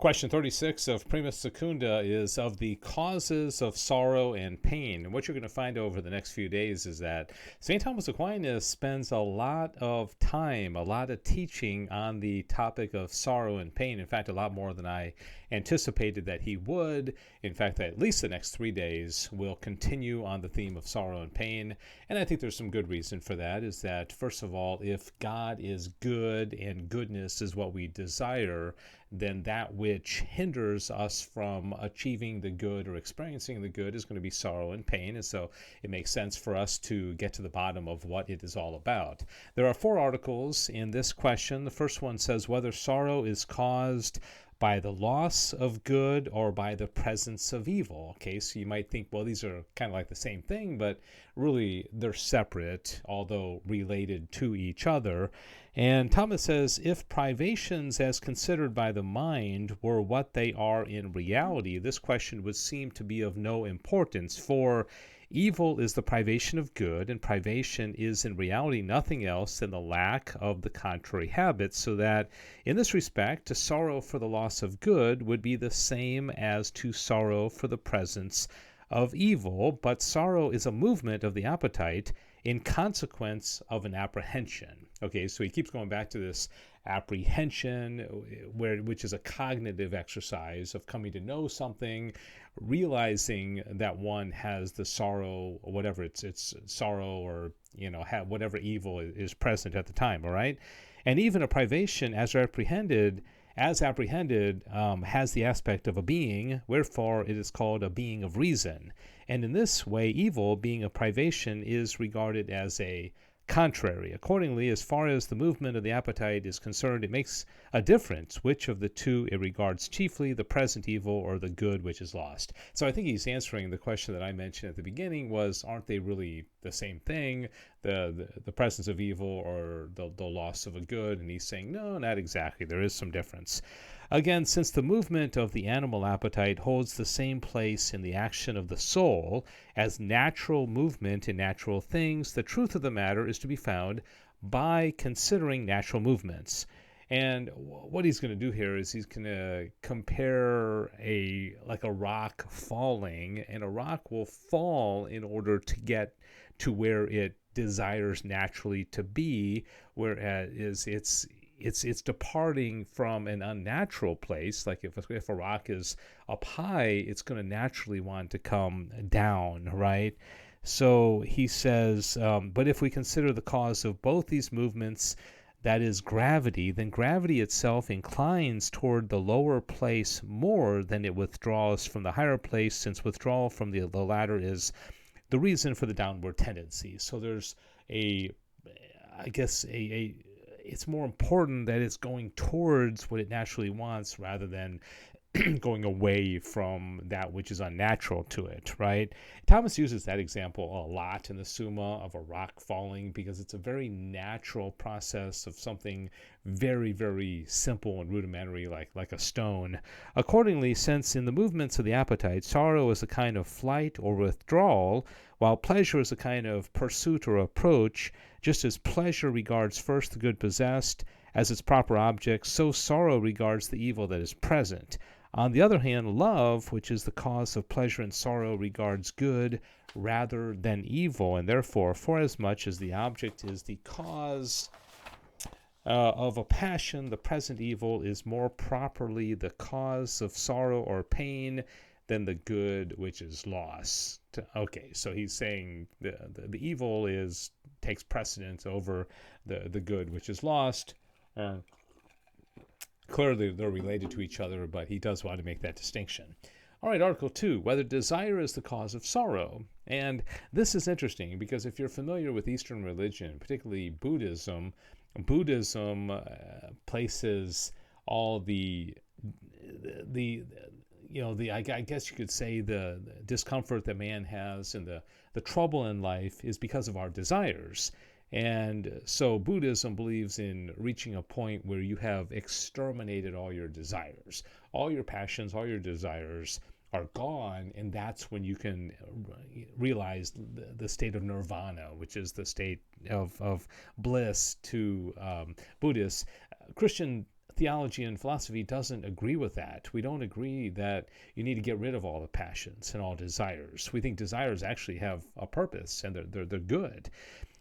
Question 36 of Prima Secunda is of the causes of sorrow and pain. And what you're going to find over the next few days is that St. Thomas Aquinas spends a lot of time, a lot of teaching on the topic of sorrow and pain. In fact, a lot more than I anticipated that he would. In fact, at least the next 3 days will continue on the theme of sorrow and pain. And I think there's some good reason for that, is that, first of all, if God is good and goodness is what we desire, then that which hinders us from achieving the good or experiencing the good is going to be sorrow and pain. And so it makes sense for us to get to the bottom of what it is all about. There are 4 articles in this question. The first one says whether sorrow is caused by the loss of good or by the presence of evil. Okay, so you might think, well, these are kind of like the same thing, but really they're separate, although related to each other. And Thomas says, if privations as considered by the mind were what they are in reality, this question would seem to be of no importance, for evil is the privation of good, and privation is in reality nothing else than the lack of the contrary habits, so that in this respect, to sorrow for the loss of good would be the same as to sorrow for the presence of evil, but sorrow is a movement of the appetite in consequence of an apprehension. Okay, so he keeps going back to this apprehension, which is a cognitive exercise of coming to know something, realizing that one has the sorrow, or whatever it's sorrow, or whatever evil is present at the time. All right, and even a privation as apprehended has the aspect of a being, wherefore it is called a being of reason. And in this way, evil, being a privation, is regarded as a contrary. Accordingly, as far as the movement of the appetite is concerned, it makes a difference which of the two it regards chiefly, the present evil or the good which is lost. So I think he's answering the question that I mentioned at the beginning, was, aren't they really the same thing, the presence of evil or the loss of a good? And he's saying, no, not exactly. There is some difference. Again, since the movement of the animal appetite holds the same place in the action of the soul as natural movement in natural things, the truth of the matter is to be found by considering natural movements. And what he's going to do here is he's going to compare a rock falling, and a rock will fall in order to get to where it desires naturally to be, whereas it's departing from an unnatural place. Like if a rock is up high, it's going to naturally want to come down, right? So he says, but if we consider the cause of both these movements, that is gravity, then gravity itself inclines toward the lower place more than it withdraws from the higher place, since withdrawal from the latter is the reason for the downward tendency. So there's it's more important that it's going towards what it naturally wants rather than going away from that which is unnatural to it, right? Thomas uses that example a lot in the Summa of a rock falling, because it's a very natural process of something very, very simple and rudimentary, like a stone. Accordingly, since in the movements of the appetite, sorrow is a kind of flight or withdrawal, while pleasure is a kind of pursuit or approach, just as pleasure regards first the good possessed as its proper object, so sorrow regards the evil that is present. On the other hand, love, which is the cause of pleasure and sorrow, regards good rather than evil, and therefore, forasmuch as the object is the cause of a passion, the present evil is more properly the cause of sorrow or pain than the good which is lost. Okay, so he's saying the evil takes precedence over the good which is lost. Clearly, they're related to each other, but he does want to make that distinction. All right, Article 2, whether desire is the cause of sorrow. And this is interesting, because if you're familiar with Eastern religion, particularly Buddhism places all I guess you could say the discomfort that man has and the trouble in life is because of our desires. And so Buddhism believes in reaching a point where you have exterminated all your desires. All your passions, all your desires are gone, and that's when you can realize the state of nirvana, which is the state of bliss to Buddhists. Christian theology and philosophy doesn't agree with that. We don't agree that you need to get rid of all the passions and all desires. We think desires actually have a purpose, and they're good.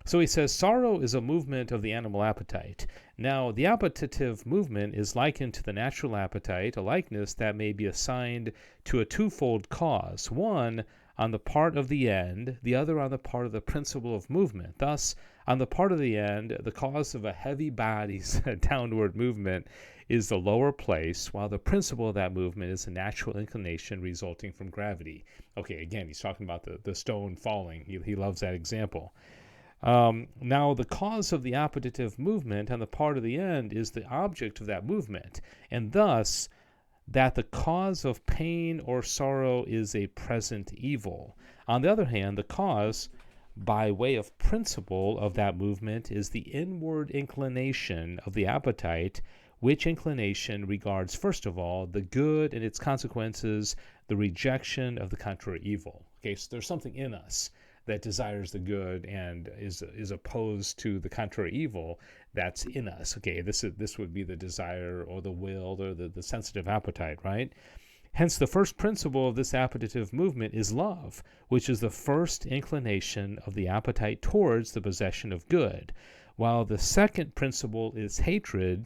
So he says, sorrow is a movement of the animal appetite. Now, the appetitive movement is likened to the natural appetite, a likeness that may be assigned to a twofold cause. One, on the part of the end, the other on the part of the principle of movement. Thus, on the part of the end, the cause of a heavy body's downward movement is the lower place, while the principle of that movement is a natural inclination resulting from gravity. Okay, again, he's talking about the stone falling. He loves that example. Now, the cause of the appetitive movement on the part of the end is the object of that movement, and thus that the cause of pain or sorrow is a present evil. On the other hand, the cause, by way of principle of that movement, is the inward inclination of the appetite, which inclination regards, first of all, the good and its consequences, the rejection of the contrary evil. Okay, so there's something in us that desires the good and is opposed to the contrary evil that's in us. Okay, this would be the desire or the will or the sensitive appetite, right? Hence, the first principle of this appetitive movement is love, which is the first inclination of the appetite towards the possession of good, while the second principle is hatred,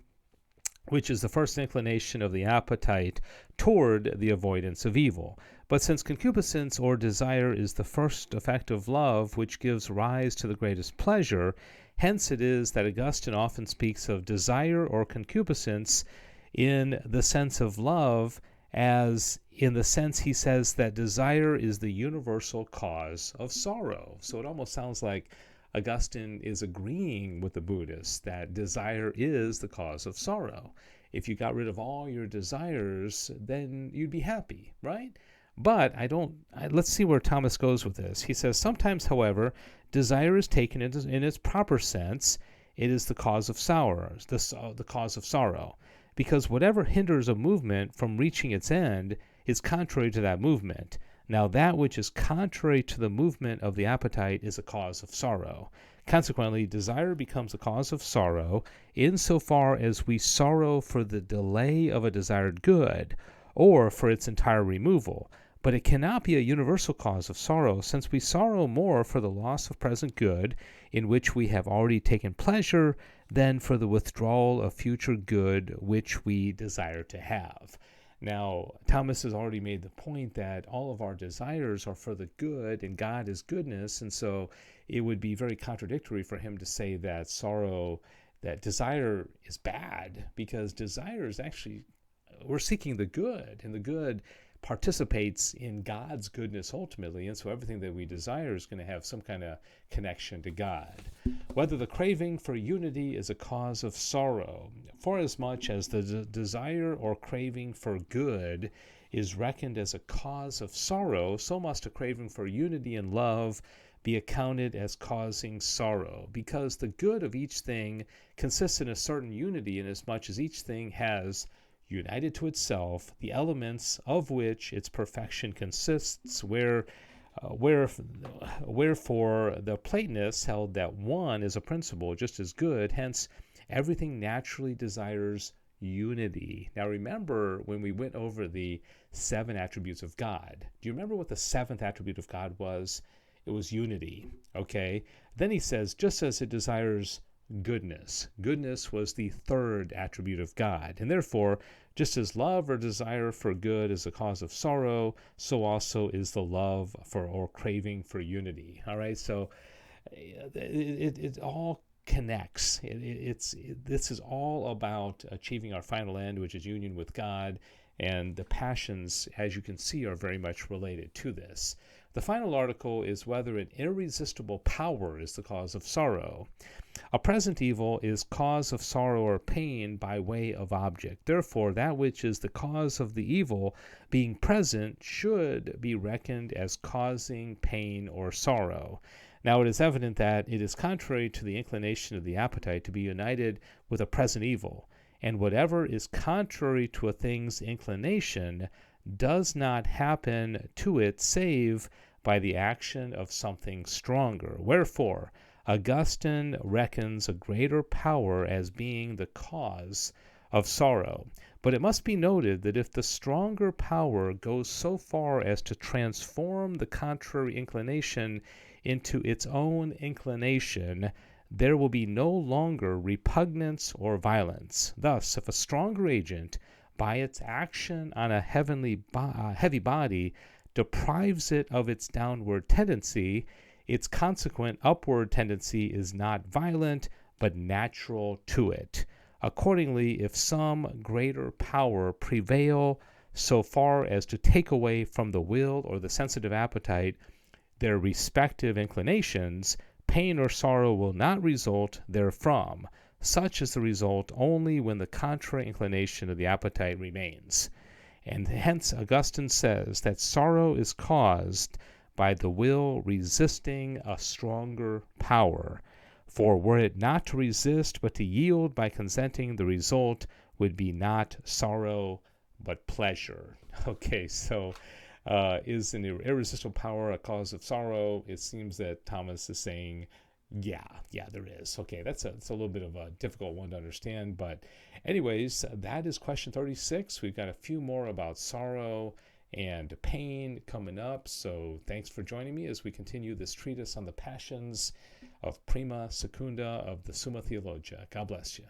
which is the first inclination of the appetite toward the avoidance of evil. But since concupiscence or desire is the first effect of love, which gives rise to the greatest pleasure, hence it is that Augustine often speaks of desire or concupiscence in the sense of love, as in the sense he says that desire is the universal cause of sorrow. So it almost sounds like Augustine is agreeing with the Buddhists that desire is the cause of sorrow. If you got rid of all your desires, then you'd be happy, right? But let's see where Thomas goes with this. He says, sometimes, however, desire is taken in its proper sense. It is the cause of sorrow, the cause of sorrow, because whatever hinders a movement from reaching its end is contrary to that movement. Now, that which is contrary to the movement of the appetite is a cause of sorrow. Consequently, desire becomes a cause of sorrow insofar as we sorrow for the delay of a desired good, or for its entire removal. But it cannot be a universal cause of sorrow, since we sorrow more for the loss of present good, in which we have already taken pleasure, than for the withdrawal of future good, which we desire to have. Now, Thomas has already made the point that all of our desires are for the good, and God is goodness, and so it would be very contradictory for him to say that that desire is bad, because desire is actually, we're seeking the good, and the good participates in God's goodness ultimately, and so everything that we desire is going to have some kind of connection to God. Whether the craving for unity is a cause of sorrow, forasmuch as the desire or craving for good is reckoned as a cause of sorrow, so must a craving for unity and love be accounted as causing sorrow, because the good of each thing consists in a certain unity, inasmuch as each thing has united to itself the elements of which its perfection consists, wherefore the Platonists held that one is a principle just as good, hence everything naturally desires unity. Now remember when we went over the 7 attributes of God, do you remember what the 7th attribute of God was? It was unity, okay? Then he says, just as it desires goodness. Goodness was the 3rd attribute of God, and therefore, just as love or desire for good is a cause of sorrow, so also is the love for or craving for unity. All right, so it all connects. This is all about achieving our final end, which is union with God, and the passions, as you can see, are very much related to this. The final article is whether an irresistible power is the cause of sorrow. A present evil is cause of sorrow or pain by way of object. Therefore, that which is the cause of the evil, being present, should be reckoned as causing pain or sorrow. Now, it is evident that it is contrary to the inclination of the appetite to be united with a present evil, and whatever is contrary to a thing's inclination does not happen to it save by the action of something stronger. Wherefore, Augustine reckons a greater power as being the cause of sorrow. But it must be noted that if the stronger power goes so far as to transform the contrary inclination into its own inclination, there will be no longer repugnance or violence. Thus, if a stronger agent, by its action on a heavy body, deprives it of its downward tendency, its consequent upward tendency is not violent, but natural to it. Accordingly, if some greater power prevail so far as to take away from the will or the sensitive appetite their respective inclinations, pain or sorrow will not result therefrom. Such is the result only when the contrary inclination of the appetite remains. And hence Augustine says that sorrow is caused by the will resisting a stronger power. For were it not to resist, but to yield by consenting, the result would be not sorrow, but pleasure. Okay, so is an irresistible power a cause of sorrow? It seems that Thomas is saying, yeah, there is. Okay, it's a little bit of a difficult one to understand, but anyways, that is question 36. We've got a few more about sorrow and pain coming up, so thanks for joining me as we continue this treatise on the passions of Prima Secunda of the Summa Theologia. God bless you.